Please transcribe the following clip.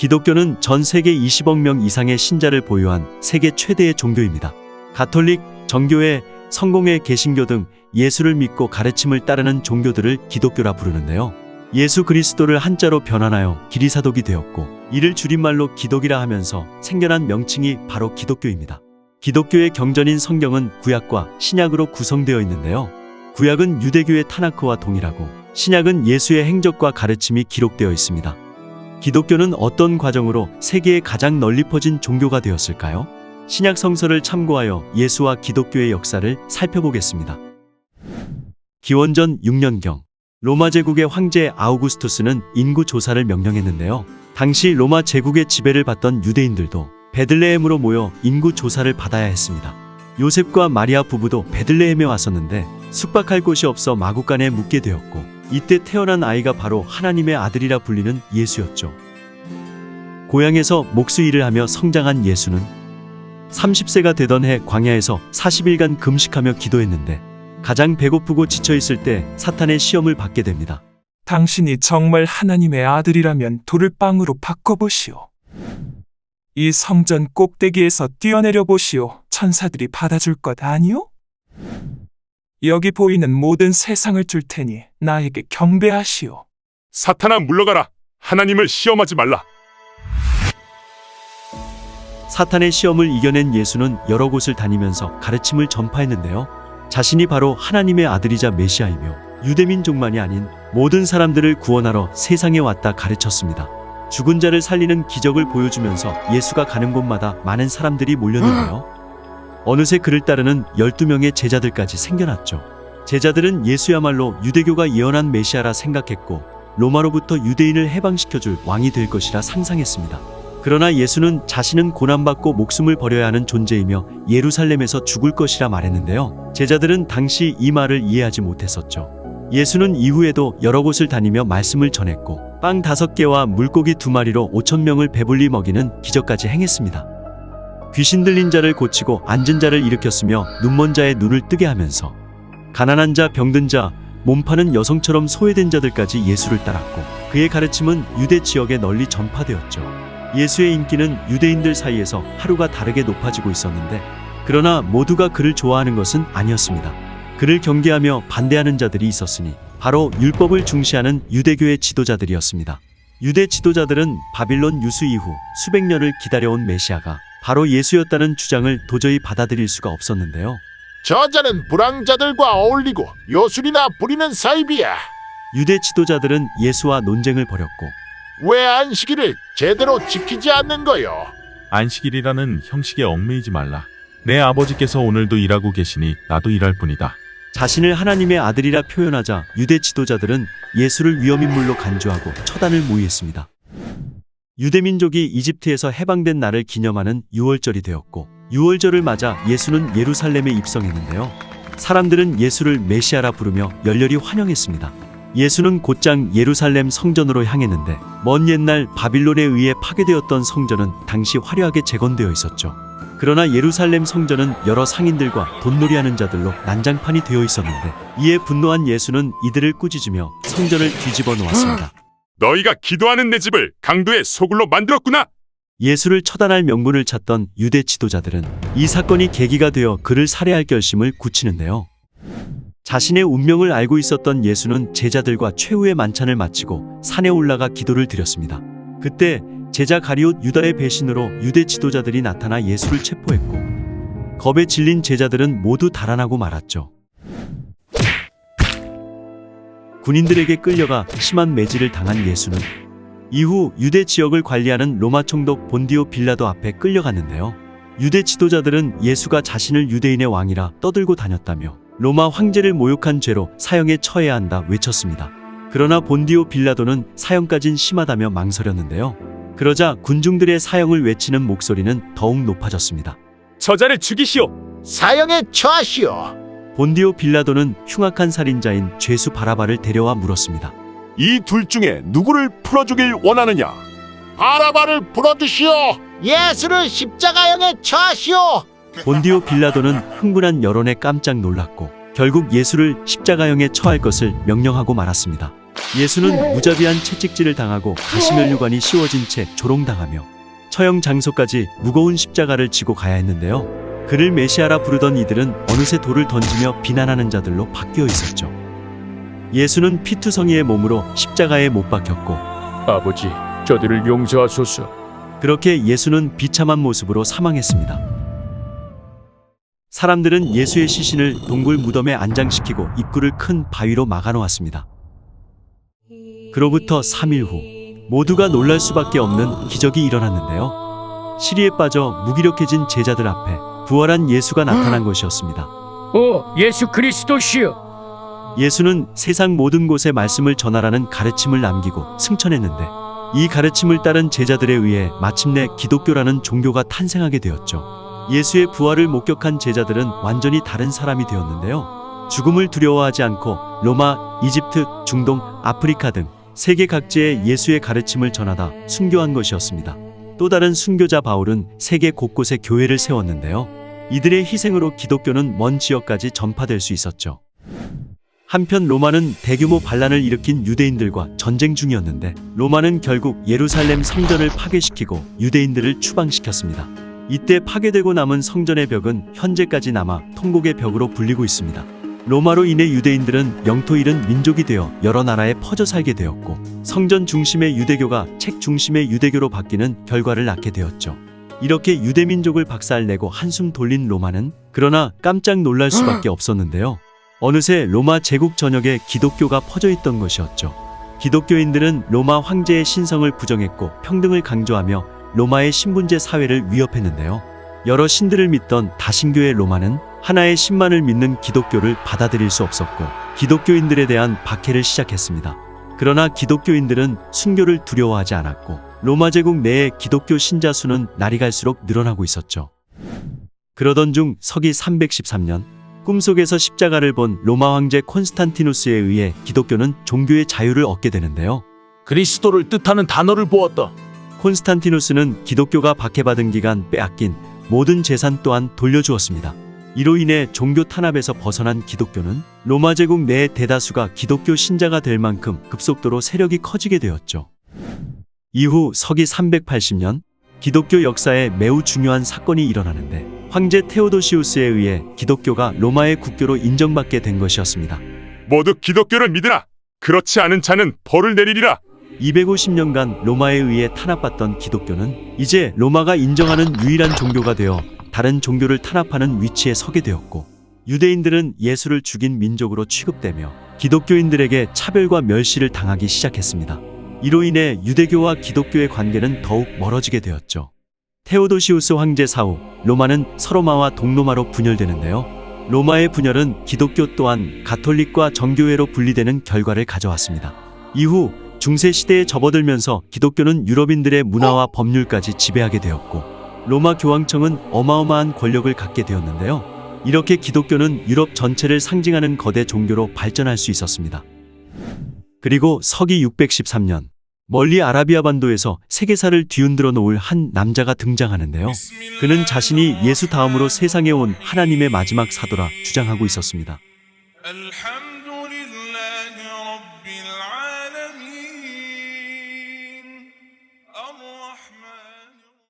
기독교는 전 세계 20억 명 이상의 신자를 보유한 세계 최대의 종교입니다. 가톨릭, 정교회, 성공회, 개신교 등 예수를 믿고 가르침을 따르는 종교들을 기독교라 부르는데요. 예수 그리스도를 한자로 변환하여 기리사독이 되었고 이를 줄임말로 기독이라 하면서 생겨난 명칭이 바로 기독교입니다. 기독교의 경전인 성경은 구약과 신약으로 구성되어 있는데요. 구약은 유대교의 타나크와 동일하고 신약은 예수의 행적과 가르침이 기록되어 있습니다. 기독교는 어떤 과정으로 세계에 가장 널리 퍼진 종교가 되었을까요? 신약 성서를 참고하여 예수와 기독교의 역사를 살펴보겠습니다. 기원전 6년경 로마 제국의 황제 아우구스투스는 인구 조사를 명령했는데요. 당시 로마 제국의 지배를 받던 유대인들도 베들레헴으로 모여 인구 조사를 받아야 했습니다. 요셉과 마리아 부부도 베들레헴에 왔었는데 숙박할 곳이 없어 마구간에 묵게 되었고 이때 태어난 아이가 바로 하나님의 아들이라 불리는 예수였죠. 고향에서 목수 일을 하며 성장한 예수는 30세가 되던 해 광야에서 40일간 금식하며 기도했는데 가장 배고프고 지쳐있을 때 사탄의 시험을 받게 됩니다. 당신이 정말 하나님의 아들이라면 돌을 빵으로 바꿔보시오. 이 성전 꼭대기에서 뛰어내려 보시오. 천사들이 받아줄 것 아니오? 여기 보이는 모든 세상을 줄 테니 나에게 경배하시오. 사탄아 물러가라. 하나님을 시험하지 말라. 사탄의 시험을 이겨낸 예수는 여러 곳을 다니면서 가르침을 전파했는데요. 자신이 바로 하나님의 아들이자 메시아이며 유대민족만이 아닌 모든 사람들을 구원하러 세상에 왔다 가르쳤습니다. 죽은 자를 살리는 기적을 보여주면서 예수가 가는 곳마다 많은 사람들이 몰렸는데요. 어느새 그를 따르는 12명의 제자들까지 생겨났죠. 제자들은 예수야말로 유대교가 예언한 메시아라 생각했고 로마로부터 유대인을 해방시켜줄 왕이 될 것이라 상상했습니다. 그러나 예수는 자신은 고난받고 목숨을 버려야 하는 존재이며 예루살렘에서 죽을 것이라 말했는데요. 제자들은 당시 이 말을 이해하지 못했었죠. 예수는 이후에도 여러 곳을 다니며 말씀을 전했고 빵 5개와 물고기 2마리로 5,000명을 배불리 먹이는 기적까지 행했습니다. 귀신 들린 자를 고치고 앉은 자를 일으켰으며 눈먼 자의 눈을 뜨게 하면서 가난한 자, 병든 자, 몸 파는 여성처럼 소외된 자들까지 예수를 따랐고 그의 가르침은 유대 지역에 널리 전파되었죠. 예수의 인기는 유대인들 사이에서 하루가 다르게 높아지고 있었는데 그러나 모두가 그를 좋아하는 것은 아니었습니다. 그를 경계하며 반대하는 자들이 있었으니 바로 율법을 중시하는 유대교의 지도자들이었습니다. 유대 지도자들은 바빌론 유수 이후 수백 년을 기다려온 메시아가 바로 예수였다는 주장을 도저히 받아들일 수가 없었는데요. 저자는 불황자들과 어울리고 요술이나 부리는 사입이야. 유대 지도자들은 예수와 논쟁을 벌였고 왜 안식일을 제대로 지키지 않는 거요? 안식일이라는 형식에 얽매이지 말라. 내 아버지께서 오늘도 일하고 계시니 나도 일할 뿐이다. 자신을 하나님의 아들이라 표현하자 유대 지도자들은 예수를 위험인물로 간주하고 처단을 모의했습니다. 유대민족이 이집트에서 해방된 날을 기념하는 유월절이 되었고 유월절을 맞아 예수는 예루살렘에 입성했는데요. 사람들은 예수를 메시아라 부르며 열렬히 환영했습니다. 예수는 곧장 예루살렘 성전으로 향했는데 먼 옛날 바빌론에 의해 파괴되었던 성전은 당시 화려하게 재건되어 있었죠. 그러나 예루살렘 성전은 여러 상인들과 돈놀이하는 자들로 난장판이 되어 있었는데 이에 분노한 예수는 이들을 꾸짖으며 성전을 뒤집어 놓았습니다. 너희가 기도하는 내 집을 강도의 소굴로 만들었구나. 예수를 처단할 명분을 찾던 유대 지도자들은 이 사건이 계기가 되어 그를 살해할 결심을 굳히는데요. 자신의 운명을 알고 있었던 예수는 제자들과 최후의 만찬을 마치고 산에 올라가 기도를 드렸습니다. 그때 제자 가리옷 유다의 배신으로 유대 지도자들이 나타나 예수를 체포했고 겁에 질린 제자들은 모두 달아나고 말았죠. 군인들에게 끌려가 심한 매질을 당한 예수는 이후 유대 지역을 관리하는 로마 총독 본디오 빌라도 앞에 끌려갔는데요. 유대 지도자들은 예수가 자신을 유대인의 왕이라 떠들고 다녔다며 로마 황제를 모욕한 죄로 사형에 처해야 한다 외쳤습니다. 그러나 본디오 빌라도는 사형까진 심하다며 망설였는데요. 그러자 군중들의 사형을 외치는 목소리는 더욱 높아졌습니다. 저자를 죽이시오. 사형에 처하시오. 본디오 빌라도는 흉악한 살인자인 죄수 바라바를 데려와 물었습니다. 이 둘 중에 누구를 풀어주길 원하느냐? 바라바를 풀어주시오. 예수를 십자가형에 처하시오. 본디오 빌라도는 흥분한 여론에 깜짝 놀랐고 결국 예수를 십자가형에 처할 것을 명령하고 말았습니다. 예수는 무자비한 채찍질을 당하고 가시면류관이 씌워진 채 조롱당하며 처형 장소까지 무거운 십자가를 지고 가야 했는데요. 그를 메시아라 부르던 이들은 어느새 돌을 던지며 비난하는 자들로 바뀌어 있었죠. 예수는 피투성이의 몸으로 십자가에 못 박혔고 아버지, 저들을 용서하소서. 그렇게 예수는 비참한 모습으로 사망했습니다. 사람들은 예수의 시신을 동굴 무덤에 안장시키고 입구를 큰 바위로 막아놓았습니다. 그로부터 3일 후 모두가 놀랄 수밖에 없는 기적이 일어났는데요. 시리에 빠져 무기력해진 제자들 앞에 부활한 예수가 나타난 것이었습니다. 오, 예수 그리스도시여. 예수는 세상 모든 곳에 말씀을 전하라는 가르침을 남기고 승천했는데 이 가르침을 따른 제자들에 의해 마침내 기독교라는 종교가 탄생하게 되었죠. 예수의 부활을 목격한 제자들은 완전히 다른 사람이 되었는데요. 죽음을 두려워하지 않고 로마, 이집트, 중동, 아프리카 등 세계 각지에 예수의 가르침을 전하다 순교한 것이었습니다. 또 다른 순교자 바울은 세계 곳곳에 교회를 세웠는데요. 이들의 희생으로 기독교는 먼 지역까지 전파될 수 있었죠. 한편 로마는 대규모 반란을 일으킨 유대인들과 전쟁 중이었는데 로마는 결국 예루살렘 성전을 파괴시키고 유대인들을 추방시켰습니다. 이때 파괴되고 남은 성전의 벽은 현재까지 남아 통곡의 벽으로 불리고 있습니다. 로마로 인해 유대인들은 영토 잃은 민족이 되어 여러 나라에 퍼져 살게 되었고 성전 중심의 유대교가 책 중심의 유대교로 바뀌는 결과를 낳게 되었죠. 이렇게 유대민족을 박살내고 한숨 돌린 로마는 그러나 깜짝 놀랄 수밖에 없었는데요. 어느새 로마 제국 전역에 기독교가 퍼져 있던 것이었죠. 기독교인들은 로마 황제의 신성을 부정했고 평등을 강조하며 로마의 신분제 사회를 위협했는데요. 여러 신들을 믿던 다신교의 로마는 하나의 신만을 믿는 기독교를 받아들일 수 없었고 기독교인들에 대한 박해를 시작했습니다. 그러나 기독교인들은 순교를 두려워하지 않았고 로마 제국 내의 기독교 신자 수는 날이 갈수록 늘어나고 있었죠. 그러던 중 서기 313년 꿈속에서 십자가를 본 로마 황제 콘스탄티누스에 의해 기독교는 종교의 자유를 얻게 되는데요. 그리스도를 뜻하는 단어를 보았다. 콘스탄티누스는 기독교가 박해받은 기간 빼앗긴 모든 재산 또한 돌려주었습니다. 이로 인해 종교 탄압에서 벗어난 기독교는 로마 제국 내 대다수가 기독교 신자가 될 만큼 급속도로 세력이 커지게 되었죠. 이후 서기 380년 기독교 역사에 매우 중요한 사건이 일어나는데 황제 테오도시우스에 의해 기독교가 로마의 국교로 인정받게 된 것이었습니다. 모두 기독교를 믿으라. 그렇지 않은 자는 벌을 내리리라. 250년간 로마에 의해 탄압받던 기독교는 이제 로마가 인정하는 유일한 종교가 되어 다른 종교를 탄압하는 위치에 서게 되었고 유대인들은 예수를 죽인 민족으로 취급되며 기독교인들에게 차별과 멸시를 당하기 시작했습니다. 이로 인해 유대교와 기독교의 관계는 더욱 멀어지게 되었죠. 테오도시우스 황제 사후 로마는 서로마와 동로마로 분열되는데요. 로마의 분열은 기독교 또한 가톨릭과 정교회로 분리되는 결과를 가져왔습니다. 이후 중세 시대에 접어들면서 기독교는 유럽인들의 문화와 법률까지 지배하게 되었고 로마 교황청은 어마어마한 권력을 갖게 되었는데요. 이렇게 기독교는 유럽 전체를 상징하는 거대 종교로 발전할 수 있었습니다. 그리고 서기 613년 멀리 아라비아 반도에서 세계사를 뒤흔들어 놓을 한 남자가 등장하는데요. 그는 자신이 예수 다음으로 세상에 온 하나님의 마지막 사도라 주장하고 있었습니다.